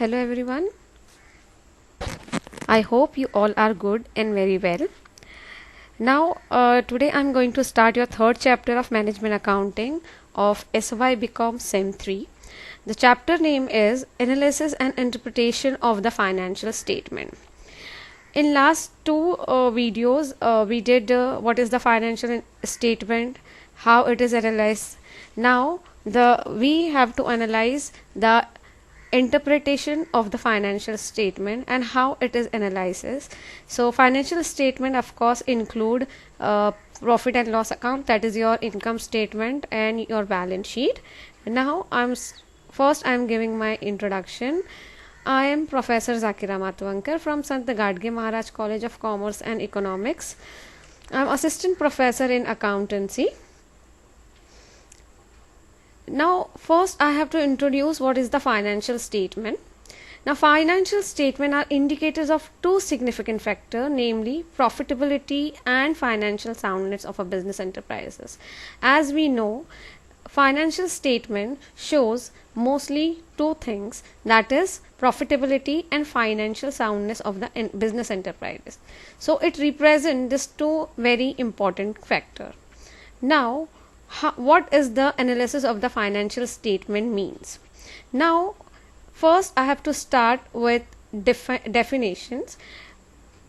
Hello everyone. I hope you all are good and very well. Now, today I'm going to start your third chapter of Management Accounting of SY BCom Sem 3. The chapter name is Analysis and Interpretation of the Financial Statement. In last two videos, we did what is the financial statement, how it is analyzed. Now, we have to analyze the interpretation of the financial statement and how it is analyzed. So financial statement of course include profit and loss account, that is your income statement and your balance sheet. Now I'm giving my introduction. I am Professor Zakira Matwankar from Sant Gadge Maharaj College of Commerce and Economics. I'm assistant professor in accountancy. Now first I have to introduce what is the financial statement. Now financial statement are indicators of two significant factors, namely profitability and financial soundness of a business enterprises. As we know, financial statement shows mostly two things, that is profitability and financial soundness of the business enterprises. So it represents these two very important factors. Now what is the analysis of the financial statement means? Now first I have to start with definitions.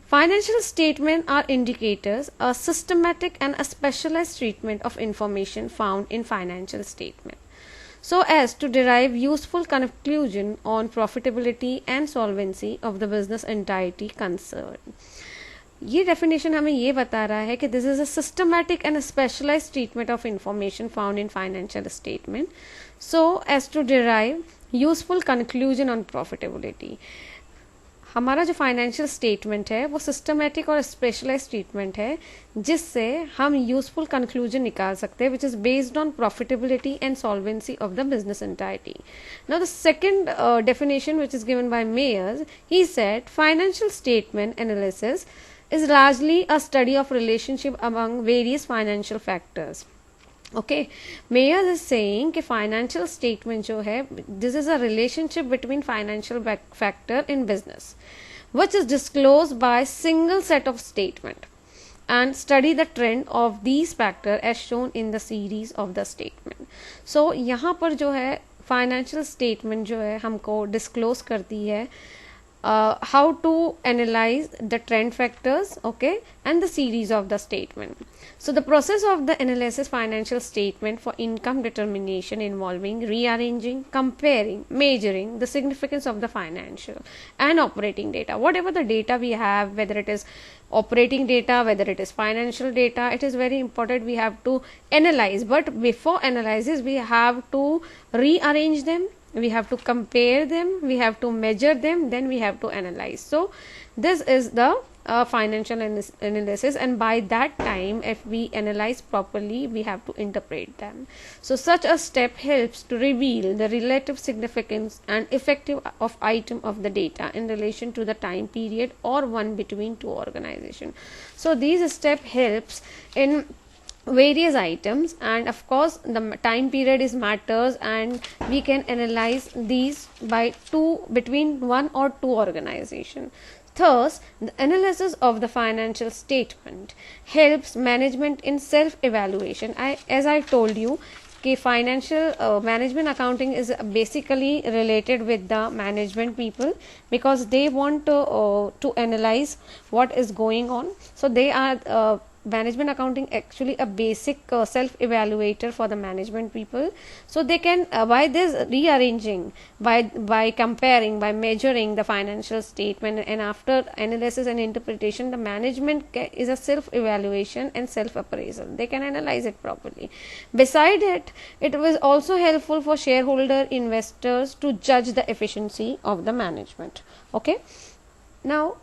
Financial statements are indicators, a systematic and a specialized treatment of information found in financial statement, so as to derive useful conclusion on profitability and solvency of the business entity concerned. ये definition हमें ये बता रहा है कि this is a systematic and specialized treatment of information found in financial statement so as to derive useful conclusion on profitability. हमारा जो financial statement है वो सिस्टमैटिक और स्पेशलाइज्ड ट्रीटमेंट है जिससे हम यूजफुल कंक्लूजन निकाल सकते हैं which is based on profitability and solvency of the business entity. Now the second definition which is given by Myers, he said financial statement analysis is largely a study of relationship among various financial factors. Okay, Mayer is saying कि financial statement जो है, this is a relationship between financial factor in business which is disclosed by single set of statement and study the trend of these factor as shown in the series of the statement. So यहाँ पर जो है financial statement जो है हमको disclose करती है how to analyze the trend factors, okay, and the series of the statement. So the process of the analysis financial statement for income determination involving rearranging, comparing, measuring the significance of the financial and operating data. Whatever the data we have, whether it is operating data, whether it is financial data, it is very important we have to analyze. But before analysis we have to rearrange them, we have to compare them, we have to measure them, then we have to analyze. So this is the financial analysis, and by that time if we analyze properly we have to interpret them. So such a step helps to reveal the relative significance and effective of item of the data in relation to the time period or one between two organizations. So these step helps in various items, and of course the time period is matters, and we can analyze these by between one or two organizations. Thus the analysis of the financial statement helps management in self evaluation. As I told you कि financial management accounting is basically related with the management people because they want to analyze what is going on. So they are management accounting actually a basic self evaluator for the management people, so they can by this rearranging, by comparing, by measuring the financial statement, and after analysis and interpretation the management is a self evaluation and self appraisal, they can analyze it properly. Beside it, it was also helpful for shareholder investors to judge the efficiency of the management. Okay, now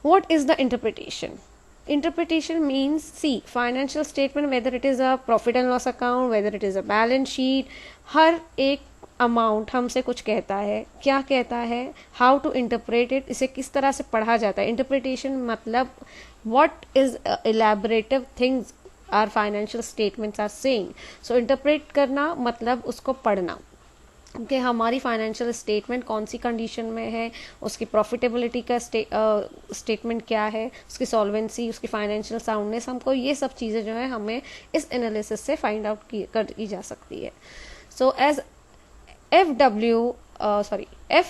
what is the interpretation? Interpretation means, see, financial statement, whether it is a profit and loss account, whether it is a balance sheet, हर एक amount हमसे कुछ कहता है. क्या कहता है, how to interpret it, इसे किस तरह से पढ़ा जाता है. इंटरप्रिटेशन मतलब what is elaborative things are financial statements are saying. So interpret करना मतलब उसको पढ़ना. कि हमारी फाइनेंशियल स्टेटमेंट कौन सी कंडीशन में है, उसकी प्रॉफिटेबिलिटी का स्टेटमेंट क्या है, उसकी सॉल्वेंसी, उसकी फाइनेंशियल साउंडनेस, हमको ये सब चीज़ें जो है हमें इस एनालिसिस से फाइंड आउट की जा सकती है. So as F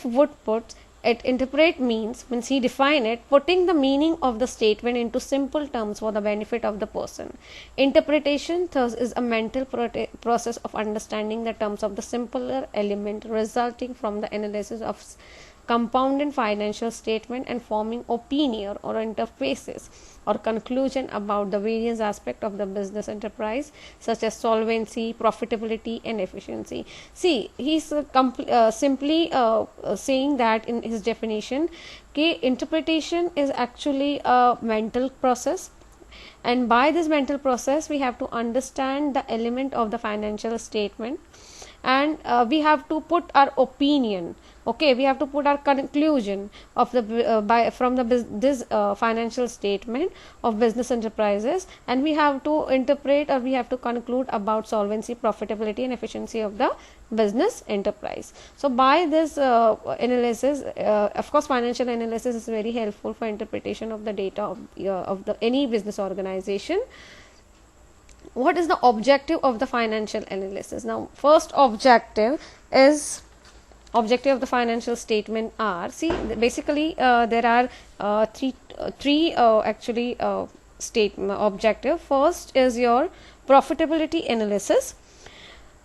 would put it interpret means he define it, putting the meaning of the statement into simple terms for the benefit of the person. Interpretation thus is a mental process of understanding the terms of the simpler element resulting from the analysis of compounded financial statement and forming opinion or interfaces or conclusion about the various aspects of the business enterprise such as solvency, profitability and efficiency. See, he's simply saying that in his definition कि interpretation is actually a mental process, and by this mental process we have to understand the element of the financial statement, and we have to put our opinion. Okay, we have to put our conclusion of the from this financial statement of business enterprises, and we have to interpret or we have to conclude about solvency, profitability and efficiency of the business enterprise. So by this analysis, of course financial analysis is very helpful for interpretation of the data of the any business organization. What is the objective of the financial analysis? Now first objective of the financial statement are, see, basically there are three actually statement objective. First is your profitability analysis.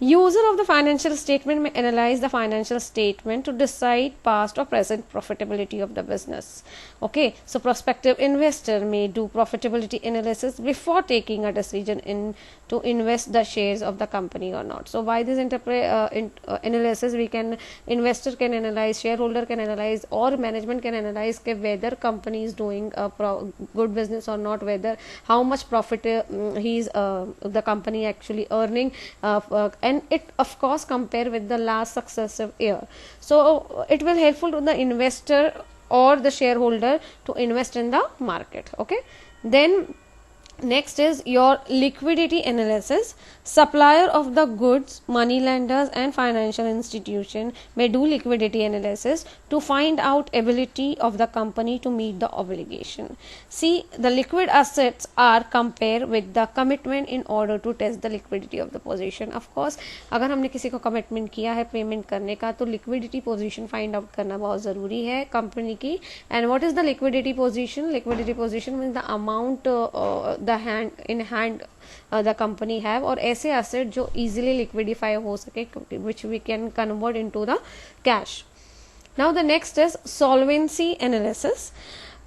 User of the financial statement may analyze the financial statement to decide past or present profitability of the business. Okay, so prospective investor may do profitability analysis before taking a decision to invest the shares of the company or not. So by this analysis, we can investor can analyze, shareholder can analyze, or management can analyze whether company is doing a good business or not, whether how much profit the company actually earning, and it of course compare with the last successive year. So it will helpful to the investor or the shareholder to invest in the market. Okay, then next is your liquidity analysis. Supplier of the goods, money lenders and financial institution may do liquidity analysis to find out ability of the company to meet the obligation. See, the liquid assets are compared with the commitment in order to test the liquidity of the position. Of course, अगर हमने किसी को commitment किया है payment करने का, तो liquidity position find out करना बहुत ज़रूरी है कंपनी की. And what is the liquidity position? Liquidity position means the amount the hand in hand the company have, और ऐसे asset जो easily liquidify हो सके, which we can convert into the cash. Now the next is solvency analysis.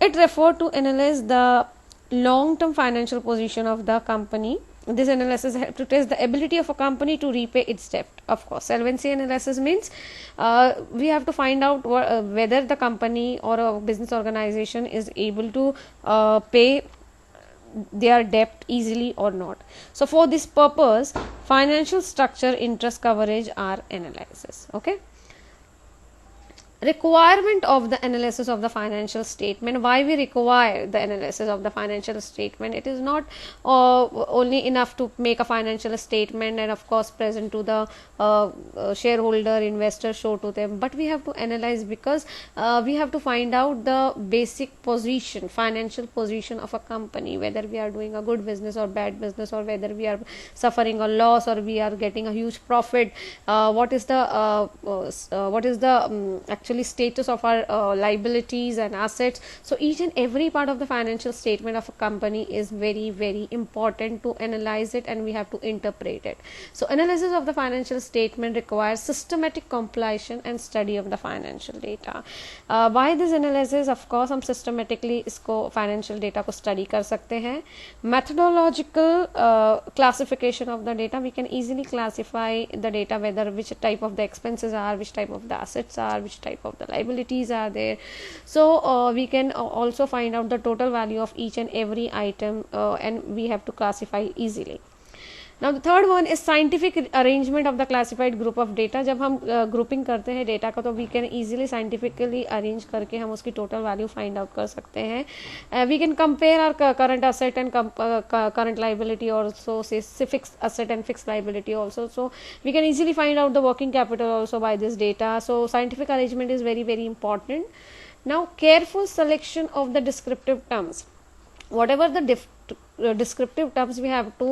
It refers to analyze the long-term financial position of the company. This analysis helps to test the ability of a company to repay its debt. Of course, solvency analysis means we have to find out whether the company or a business organization is able to pay their debt easily or not. So for this purpose, financial structure, interest coverage are analysis. Okay, requirement of the analysis of the financial statement. Why we require the analysis of the financial statement? It is not only enough to make a financial statement and of course present to the shareholder, investor, show to them, but we have to analyze because we have to find out the basic position, financial position of a company, whether we are doing a good business or bad business, or whether we are suffering a loss or we are getting a huge profit. What is the actually status of our liabilities and assets. So each and every part of the financial statement of a company is very, very important to analyze it, and we have to interpret it. So analysis of the financial statement requires systematic compilation and study of the financial data. By this analysis, of course, हम systematically इसको financial data को study कर सकते हैं. Methodological classification of the data, we can easily classify the data, whether which type of the expenses are, which type of the assets are, which type of the liabilities are there. So we can also find out the total value of each and every item, and we have to classify easily. Now the third one is scientific arrangement of the classified group of data. जब हम grouping करते हैं data का तो we can easily scientifically arrange करके हम उसकी total value find out कर सकते हैं. We can compare our current asset and current liability also, say fixed asset and fixed liability also, so we can easily find out the working capital also by this data. So scientific arrangement is very very important. Now careful selection of the descriptive terms. Whatever the descriptive terms we have to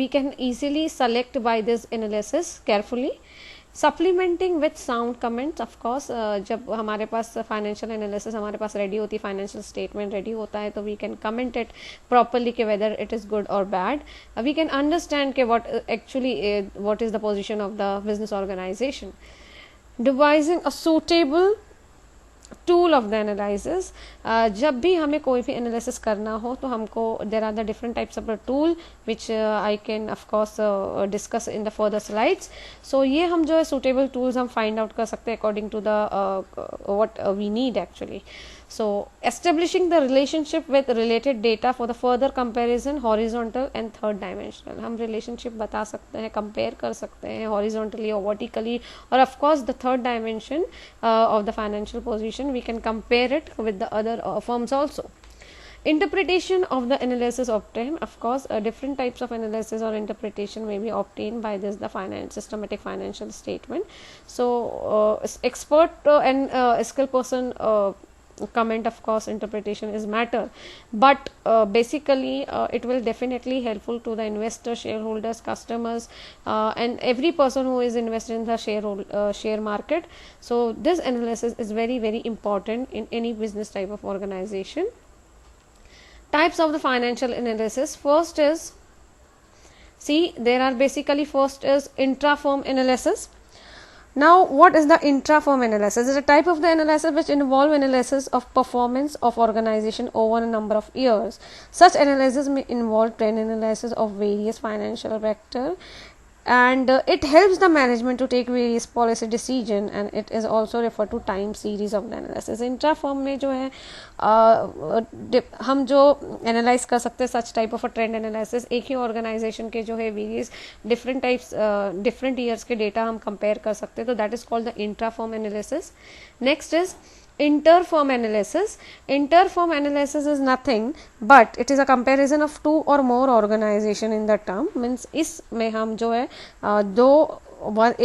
we can easily select by this analysis carefully. Supplementing with sound comments. Of course जब हमारे पास financial analysis हमारे पास ready होती है, financial statement ready होता है, तो we can comment it properly कि whether it is good और बैड. वी कैन अंडरस्टैंड कि what actually what is the position of the business organization. Devising a suitable tool of the analysis. जब भी हमें कोई भी एनालिसिस करना हो तो हमको there are the different types of the tool which I can of course discuss in the further slides. So ये हम जो है सूटेबल टूल्स हम फाइंड आउट कर सकते हैं according to the what we need actually. So establishing the relationship with related data for the further comparison, horizontal and third dimensional. हम relationship बता सकते हैं, compare कर सकते हैं horizontally or vertically, और of course the third dimension of the financial position we can compare it with the other firms also. Interpretation of the analysis obtained. Of course different types of analysis or interpretation may be obtained by this the systematic financial statement. So expert and skilled person comment, of course interpretation is matter, but basically it will definitely helpful to the investors, shareholders, customers, and every person who is invested in the share market. So this analysis is very very important in any business type of organization. Types of the financial analysis. First is, see, there are basically, first is intra-firm analysis. Now what is the intra-firm analysis? It is a type of the analysis which involve analysis of performance of organization over a number of years. Such analysis may involve trend analysis of various financial factor, and it helps the management to take various policy decision, and it is also referred to time series of the analysis. Intra form में जो है हम जो analyse कर सकते हैं such type of a trend analysis, एक ही organisation के जो है various different types different years के डेटा हम कंपेयर कर सकते हैं, तो that is called the intra form analysis. Next is inter-firm analysis. Inter-firm analysis is nothing but it is a comparison of two or more organization in the term. Means इसमें हम जो है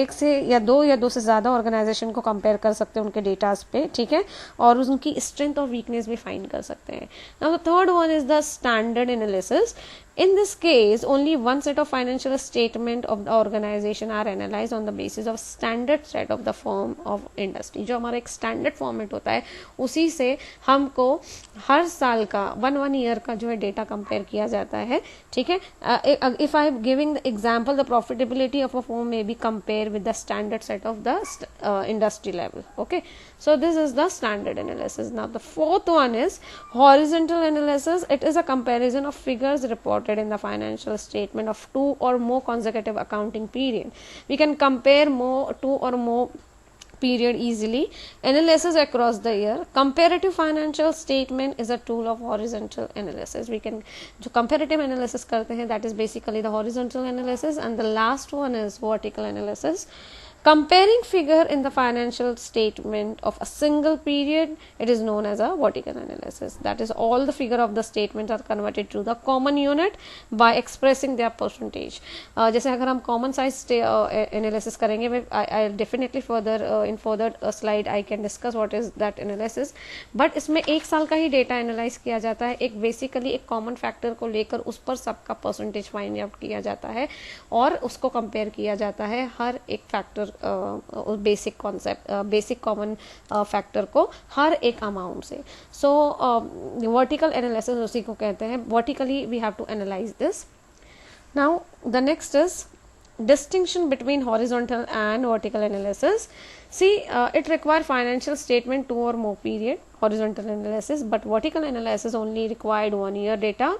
एक से या दो से ज़्यादा ऑर्गेनाइजेशन को कंपेयर कर सकते हैं उनके डेटाज पे, ठीक है, और उनकी स्ट्रेंथ और वीकनेस भी फाइंड कर सकते हैं. Now the third one is the standard analysis. In this case, only one set of financial statement of the organization are analyzed on the basis of standard set of the form of industry. जो हमारा एक standard format होता है उसी से हमको हर साल का वन ईयर का जो है डेटा कंपेयर किया जाता है, ठीक है. If I am giving the example, the profitability of a firm may be compared with the standard set of the industry level. Okay, so this is the standard analysis. Now the fourth one is horizontal analysis. It is a comparison of figures reported in the financial statement of two or more consecutive accounting period. We can compare two or more period easily. Analysis across the year. Comparative financial statement is a tool of horizontal analysis. We can जो comparative analysis करते हैं that is basically the horizontal analysis, and the last one is vertical analysis. Comparing figure in the financial statement of a single period, it is known as a vertical analysis. That is, all the figure of the statements are converted to the common unit by expressing their percentage. जैसे अगर हम common size analysis करेंगे, I definitely further in further slide I can discuss what is that analysis. But इसमें एक साल का ही data analyze किया जाता है. एक basically एक common factor को लेकर उस पर सबका percentage find out किया जाता है और उसको compare किया जाता है हर एक factor basic concept basic common factor को हर एक अमाउंट से. सो वर्टिकल एनालिसिस उसी को कहते हैं. Vertically we have to analyze this. Now the next is distinction between horizontal and vertical analysis. See, it require financial statement 2 or more period, horizontal analysis, but vertical analysis only required 1 year data.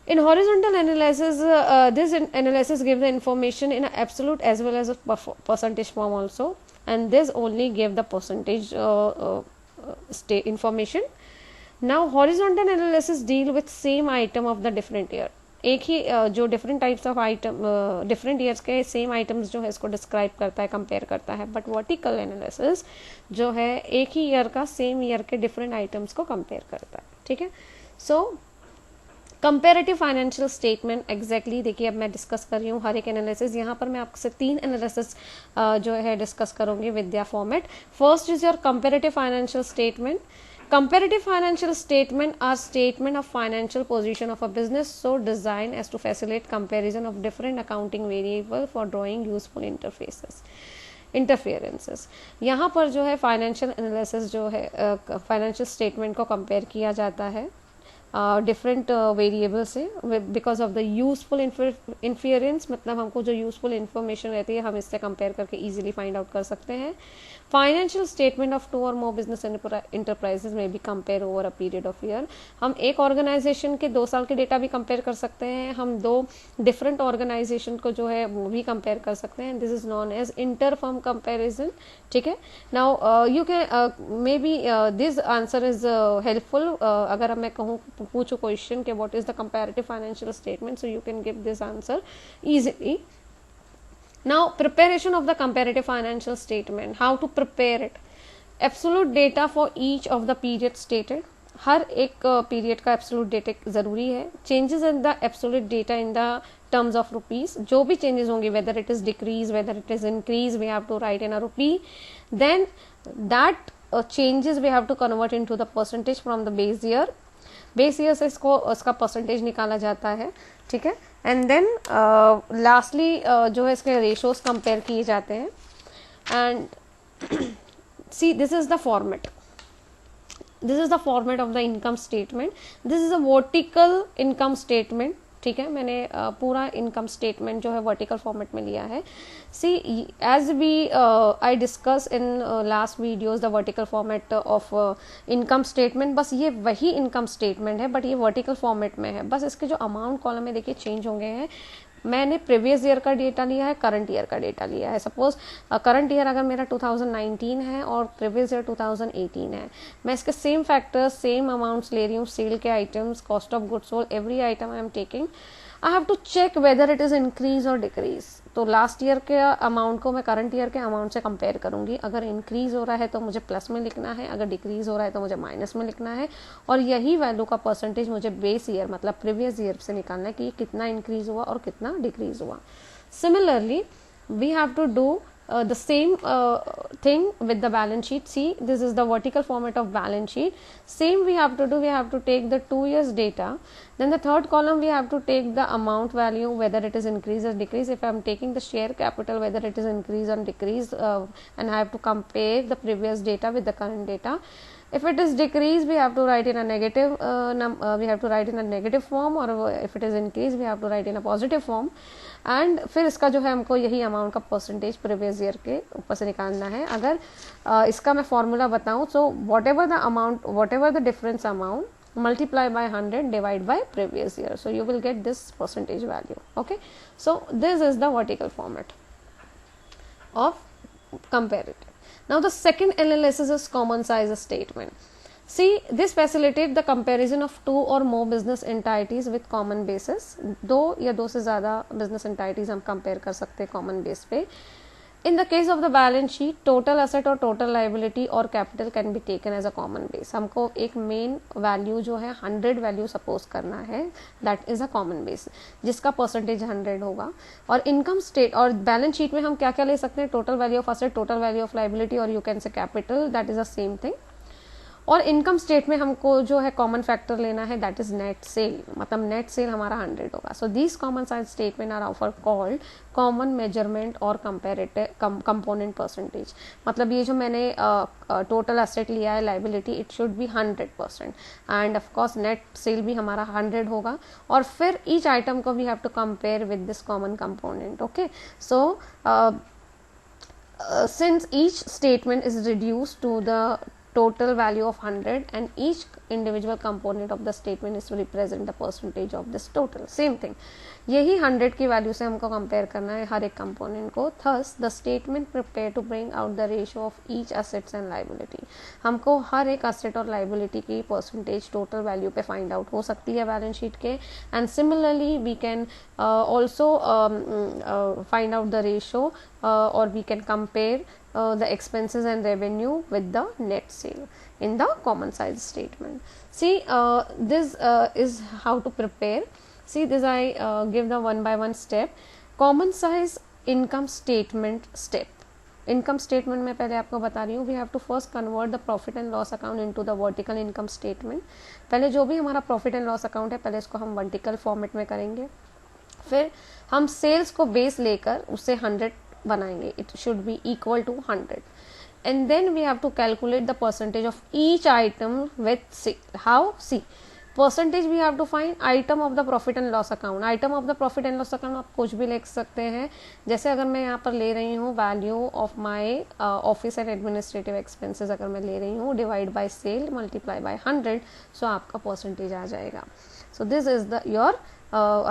In horizontal analysis, this analysis gives the information in absolute as well as a percentage form also, and this only gave the percentage information. Now horizontal analysis deal with same item of the different year. एक ही जो different types of item, different years के same items जो है इसको describe करता है, compare करता है, बट वर्टिकल एनालिसिस जो है एक ही ईयर का सेम ईयर के डिफरेंट आइटम्स को कंपेयर करता है, ठीक है। सो कंपेरेटिव फाइनेंशियल स्टेटमेंट एग्जैक्टली देखिए अब मैं डिस्कस कर रही हूँ हर एक एनालिसिस। यहाँ पर मैं आपसे 3 एनालिसिस जो है डिस्कस करूँगी with their format. First is your comparative financial statement. Comparative financial statement are statement of financial position of a business so designed as to facilitate comparison of different accounting variable for drawing useful interferences। यहाँ पर जो है financial analysis जो है financial statement को compare किया जाता है डिफरेंट वेरिएबल से because of the useful inference, मतलब हमको जो यूजफुल इन्फॉर्मेशन रहती है हम इससे कंपेयर करके इजीली फाइंड आउट कर सकते हैं। फाइनेंशियल स्टेटमेंट ऑफ 2 और मोर बिजनेस इंटरप्राइजेज में भी compare over a period of year. हम एक ऑर्गेनाइजेशन के 2 साल के डेटा भी कंपेयर कर सकते हैं, हम 2 डिफरेंट ऑर्गेनाइजेशन को जो है वो भी कंपेयर कर सकते हैं। This is known as inter firm comparison, ठीक है। Now you can may be this answer is helpful. अगर मैं कहूँ पूछूं क्वेश्चन के what is the comparative financial statement, so you can give this answer easily. Now preparation of the comparative financial statement, how to prepare it? Absolute data for each of the period stated, हर एक period का absolute data जरूरी है। Changes in the absolute data in the terms of rupees, जो भी changes होंगे whether it is decrease whether it is increase we have to write in a rupee, then that changes we have to convert into the percentage from the base year. Base year से इसको उसका percentage निकाला जाता है, ठीक है। And then lastly जो है इसके रेशोज कंपेयर किए जाते हैं। And see this is the format, this is the format of the income statement. This is a vertical income statement, ठीक है। मैंने पूरा इनकम स्टेटमेंट जो है वर्टिकल फॉर्मेट में लिया है। See as we I discuss in last videos the vertical format of income statement, बस ये वही इनकम स्टेटमेंट है बट ये वर्टिकल फॉर्मेट में है। बस इसके जो अमाउंट कॉलम में देखिए चेंज होंगे हैं। मैंने प्रीवियस ईयर का डेटा लिया है, करंट ईयर का डेटा लिया है। सपोज करंट ईयर अगर मेरा 2019 है और प्रीवियस ईयर 2018 है, मैं इसके सेम फैक्टर्स सेम अमाउंट्स ले रही हूँ, सेल के items, cost of goods sold, every item I am taking. I have to check whether it is increase और डिक्रीज। तो लास्ट ईयर के अमाउंट को मैं करंट ईयर के अमाउंट से कंपेयर करूंगी। अगर इंक्रीज हो रहा है तो मुझे प्लस में लिखना है, अगर डिक्रीज हो रहा है तो मुझे माइनस में लिखना है, और यही वैल्यू का परसेंटेज मुझे बेस ईयर मतलब प्रीवियस ईयर से निकालना है कि ये कितना इंक्रीज हुआ और कितना डिक्रीज हुआ। Similarly we have to do the same thing with the balance sheet. See, this is the vertical format of balance sheet. Same we have to do, we have to take the 2 years data, then the third column we have to take the amount value whether it is increase or decrease. If I am taking the share capital whether it is increase or decrease, and I have to compare the previous data with the current data. If it is decrease we have to write in a negative we have to write in a negative form, or if it is increase we have to write in a positive form. And फिर इसका जो है हमको यही amount का percentage previous year के ऊपर से निकालना है। अगर इसका मैं फॉर्मूला बताऊं तो what ever the amount, what ever the difference amount multiply by 100 divide bye previous year, so you will get this percentage value. Okay, so this is the vertical format of comparative. Now the second analysis is common size statement. See, this facilitate the comparison of 2 or more business entities with common basis. 2 या 2 से ज़्यादा business entities हम compare कर सकते हैं common base पे। In the case of the balance sheet, total asset और total liability और capital can be taken as a common base. हमको एक main value जो है 100 value suppose करना है, that is a common base, जिसका percentage 100 होगा। और income state और balance sheet में हम क्या क्या ले सकते हैं, total value of asset, total value of liability और you can say capital, that is the same thing। और इनकम स्टेट में हमको जो है कॉमन फैक्टर लेना है, दैट इज नेट सेल, मतलब नेट सेल हमारा 100 होगा। So these common size statement are ऑफर कॉल्ड कॉमन मेजरमेंट और कंपेरेटिव कंपोनेंट परसेंटेज। मतलब ये जो मैंने टोटल एसेट लिया है liability, it should be 100% and of course net sale भी हमारा 100 होगा। और फिर ईच आइटम को we have to compare with this common component. Okay, so since each statement is reduced to the total value of 100 and each individual component of the statement is to represent the percentage of this total. Same thing, यही 100 की value से हमको compare करना है हर एक component को. Thus the statement prepare to bring out the ratio of each assets and liability. हमको हर एक asset और liability की percentage total value पे find out हो सकती है बैलेंस शीट के. And similarly we can also find out the ratio or we can compare the expenses and revenue with the net sale in the common size statement. See, this is how to prepare. See, this I give the one by one step. Common size income statement step. Income statement में पहले आपको बता रही हूँ, we have to first convert the profit and loss account into the vertical income statement. पहले जो भी हमारा प्रॉफिट एंड लॉस अकाउंट है पहले इसको हम वर्टिकल फॉर्मेट में करेंगे. फिर हम सेल्स को बेस लेकर उसे 100 बनाएंगे. It should be equal to 100 and then we have to calculate the percentage of each item with how see percentage we have to find item of the profit and loss account. item of the profit and loss account आप कुछ भी लिख सकते हैं. जैसे अगर मैं यहाँ पर ले रही हूँ value of my office and administrative expenses अगर मैं ले रही हूँ divide by sale multiply by 100 so आपका percentage आ जाएगा. So this is the your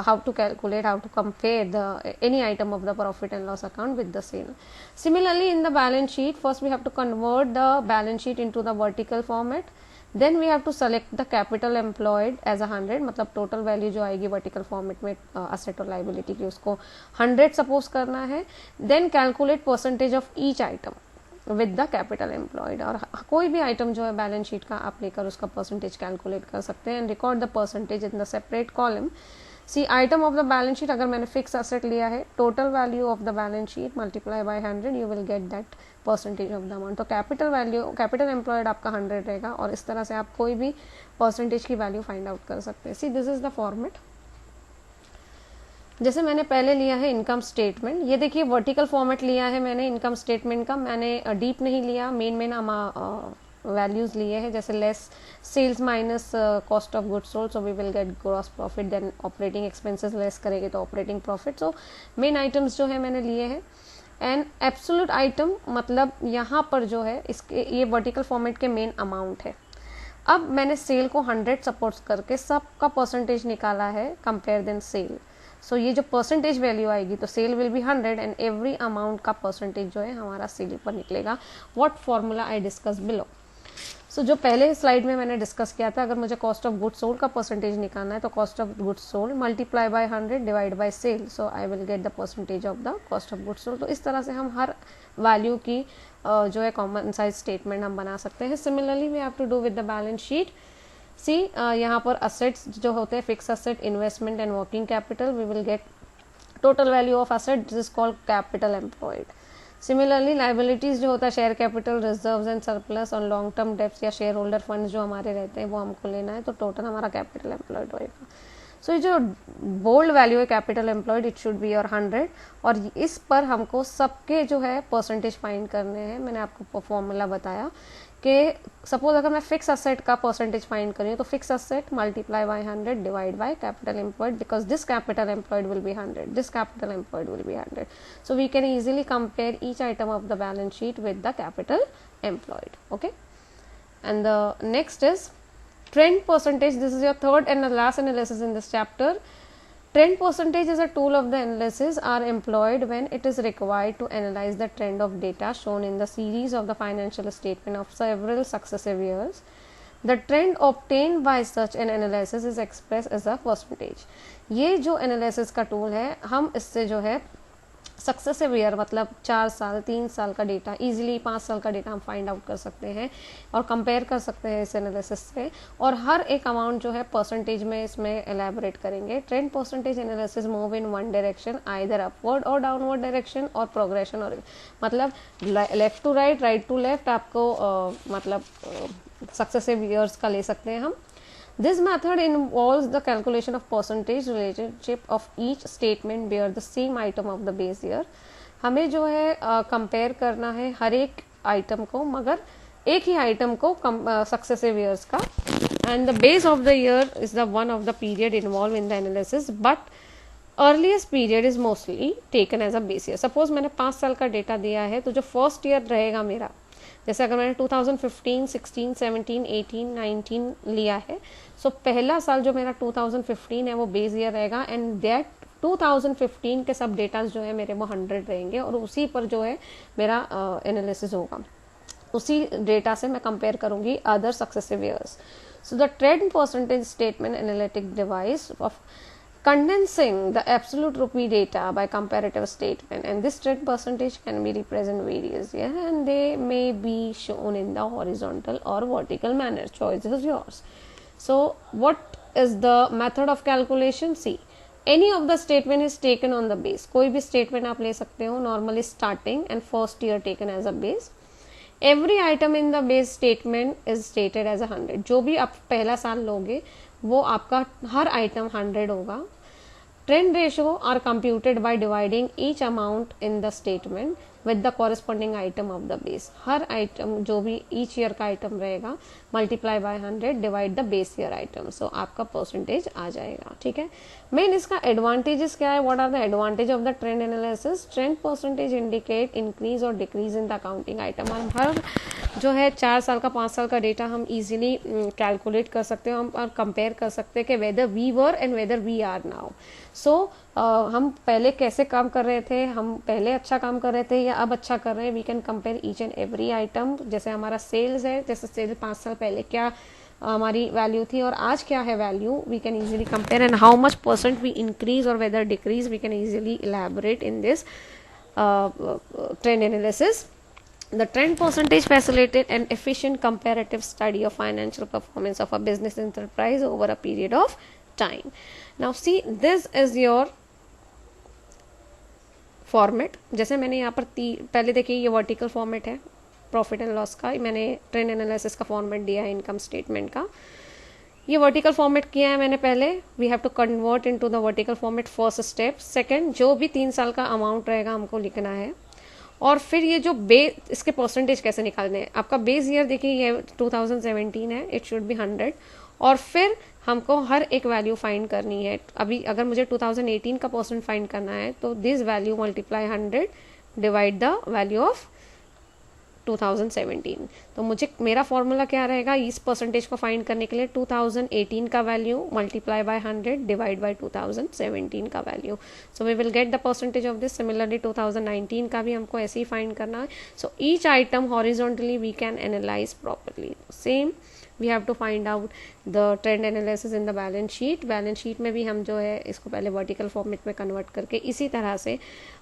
how to calculate, how to compare the any item of the profit and loss account with the sale. Similarly in the balance sheet, first we have to convert the balance sheet into the vertical format. Then we have to select the capital employed as 100, मतलब total value जो आएगी vertical format में asset और liability की उसको 100 suppose करना है. Then calculate percentage of each item with the capital employed. और कोई भी item जो है balance sheet का आप लेकर उसका percentage calculate कर सकते हैं and record the percentage in the separate column. See item of the balance sheet अगर मैंने फिक्स असेट लिया है, total value of the balance sheet multiply by 100 you will get that percentage of the amount. तो capital value capital employed आपका 100 रहेगा और इस तरह से आप कोई भी परसेंटेज की वैल्यू फाइंड आउट कर सकते हैं. See this is the format. जैसे मैंने पहले लिया है इनकम स्टेटमेंट, ये देखिए वर्टिकल फॉर्मेट लिया है मैंने इनकम स्टेटमेंट का. मैंने डीप नहीं लिया, मेन वैल्यूज लिए हैं. जैसे less sales minus cost of goods sold so we will get gross profit. Then operating expenses less करेंगे तो operating profit. So main items जो है मैंने लिए हैं. एंड एब्सोल्यूट आइटम मतलब यहाँ पर जो है इसके ये वर्टिकल फॉर्मेट के मेन अमाउंट है. अब मैंने सेल को 100 सपोर्ट्स करके सबका परसेंटेज निकाला है कंपेयर देन सेल. सो ये जो परसेंटेज वैल्यू आएगी तो sale will be 100 and every amount का परसेंटेज जो है हमारा सेल पर निकलेगा. What formula I discuss below. So जो पहले स्लाइड में मैंने डिस्कस किया था, अगर मुझे कॉस्ट ऑफ गुड्स सोल्ड का परसेंटेज निकालना है तो cost of goods sold multiply by 100 divide by sale. So I will get the percentage of the cost of goods sold. तो इस तरह से हम हर वैल्यू की जो है कॉमन साइज स्टेटमेंट हम बना सकते हैं. Similarly we have to do with the balance sheet. See यहाँ पर असेट्स जो होते हैं fix asset, investment and working capital, we will get total value of asset, this is called capital employed. Similarly liabilities जो होता है share capital, reserves and surplus और long term debts या शेयर होल्डर फंड्स जो हमारे रहते हैं वो हमको लेना है. तो टोटल हमारा कैपिटल एम्प्लॉयड होएगा. सो ये जो बोल्ड वैल्यू है capital employed it should be your 100 और इस पर हमको सबके जो है परसेंटेज फाइंड करने हैं. मैंने आपको फॉर्मूला बताया कि सपोज अगर मैं फिक्स असेट का परसेंटेज फाइंड करी तो fix asset multiply by 100 divide by capital employed because this capital employed will be 100, this capital employed will be 100. So we can easily compare each item of the balance sheet with the capital employed. Okay, and the next is trend percentage. This is your third and the last analysis in this chapter. Trend percentage is a tool of the analysis are employed when it is required to analyze the trend of data shown in the series of the financial statement of several successive years. The trend obtained by such an analysis is expressed as a percentage. ये जो analysis का tool है हम इससे जो है successive year मतलब 4 साल 3 साल का डेटा, इजीली 5 साल का डेटा हम फाइंड आउट कर सकते हैं और कंपेयर कर सकते हैं इस एनालिसिस से. और हर एक अमाउंट जो है परसेंटेज में इसमें एलैबोरेट करेंगे. Trend percentage analysis move in one direction, either upward और डाउनवर्ड डायरेक्शन और प्रोग्रेशन और मतलब left to right, right to left आपको मतलब सक्सेसिव ईयर्स का ले सकते हैं हम. This method involves the calculation of percentage relationship of each statement bear the same item of the base year. हमें जो है कंपेयर करना है हर एक आइटम को मगर एक ही आइटम को सक्सेसिव ईयर्स का. And the base of the year is the one of the period involve in the analysis but earliest period is mostly taken as a base year. Suppose मैंने 5 साल का data दिया है तो जो first year रहेगा मेरा जैसे अगर मैंने 2015, 16, 17, 18, 19 लिया है, सो पहला साल जो मेरा 2015 है वो बेस ईयर रहेगा, एंड दैट 2015 के सब डेटाज जो है मेरे वो 100 रहेंगे, और उसी पर जो है मेरा एनालिसिस होगा, उसी डेटा से मैं कंपेयर करूंगी other successive years. So the trend percentage statement analytic device of condensing the absolute rupee data by comparative statement, and this trend percentage can be represent various year, and they may be shown in the horizontal or vertical manner. Choice is yours. So what is the method of calculation? See, any of the statement is taken on the base. कोई भी statement आप ले सकते हो, normally starting and first year taken as a base. Every item in the base statement is stated as 100. जो भी आप पहला साल लोगे वो आपका हर आइटम 100 होगा. Trend ratio are computed by dividing each amount in the statement with the corresponding item of the base. हर आइटम जो भी ईच ईयर का आइटम रहेगा multiply by 100 divide the base year item, so आपका percentage आ जाएगा. ठीक है. Main इसका एडवांटेजेस क्या है? What are the advantage of the trend analysis? Trend percentage indicate increase और decrease in the accounting item. हम हर जो है 4 साल का 5 साल का डेटा हम इजीली कैलकुलेट कर सकते हैं, हम और कंपेयर कर सकते हैं कि whether we were and whether we are now. So हम पहले कैसे काम कर रहे थे, हम पहले अच्छा काम कर रहे थे या अब अच्छा कर रहे हैं. We can compare each and every item. जैसे हमारा सेल्स है, जैसे सेल 5 साल पहले क्या हमारी वैल्यू थी और आज क्या है value, we can easily compare, and how much percent we increase और whether decrease we can easily elaborate in this trend analysis. The trend percentage facilitated an efficient comparative study of financial performance of a business enterprise over a period of time. Now see, this is your format. जैसे मैंने यहाँ पर पहले देखिए ये vertical format है profit and loss का, मैंने ट्रेंड एनालिसिस का फॉर्मेट दिया है इनकम स्टेटमेंट का. ये वर्टिकल फॉर्मेट किया है मैंने पहले. We have to convert into the vertical format first step. Second, जो भी 3 साल का अमाउंट रहेगा हमको लिखना है, और फिर ये जो इसके परसेंटेज कैसे निकालने हैं. आपका बेस ईयर देखिए ये 2017 है, इट शुड बी 100, और फिर हमको हर एक वैल्यू फाइंड करनी है. अभी अगर मुझे 2018 का परसेंट फाइंड करना है तो this value multiply 100 divide the value of 2017. तो मुझे मेरा फॉर्मूला क्या रहेगा इस परसेंटेज को फाइंड करने के लिए? 2018 का value multiply by 100 divide by 2017 का value. So we will get the percentage of this. Similarly 2019 का भी हमको ऐसे ही फाइंड करना है. So each item horizontally we can analyze properly. Same we have to find out the trend analysis in the balance sheet. Balance sheet में भी हम जो है इसको पहले वर्टिकल फॉर्मेट में कन्वर्ट करके इसी तरह से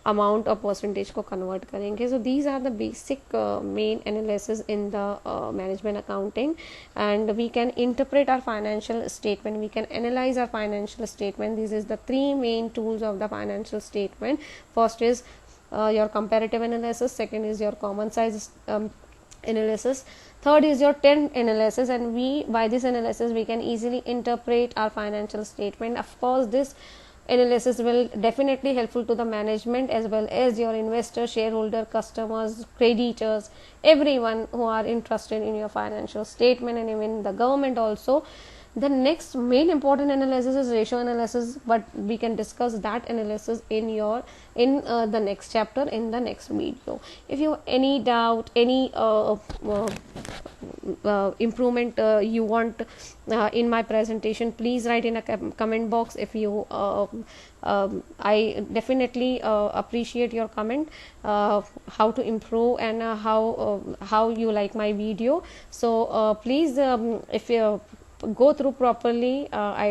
अमाउंट और परसेंटेज को कन्वर्ट करेंगे. So these are the basic main analysis in the management accounting, and we can interpret our financial statement, we can analyze our financial statement. This is the 3 main tools of the financial statement. First is your comparative analysis, second is your common size analysis, third is your trend analysis, and we by this analysis we can easily interpret our financial statement. Of course this analysis will definitely helpful to the management as well as your investor, shareholder, customers, creditors, everyone who are interested in your financial statement, and even the government also. The next main important analysis is ratio analysis, but we can discuss that analysis in the next chapter, in the next video. If you have any doubt, any improvement you want in my presentation, please write in a comment box. If you I definitely appreciate your comment, how to improve and how you like my video. So please, if you go through properly, I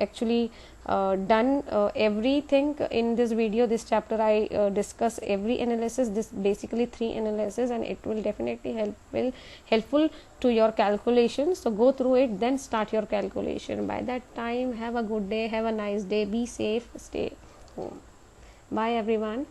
actually done everything in this video. This chapter I discuss every analysis, this basically 3 analysis, and it will definitely helpful to your calculation. So go through it, then start your calculation. By that time, have a good day, have a nice day, be safe, stay home. Bye everyone.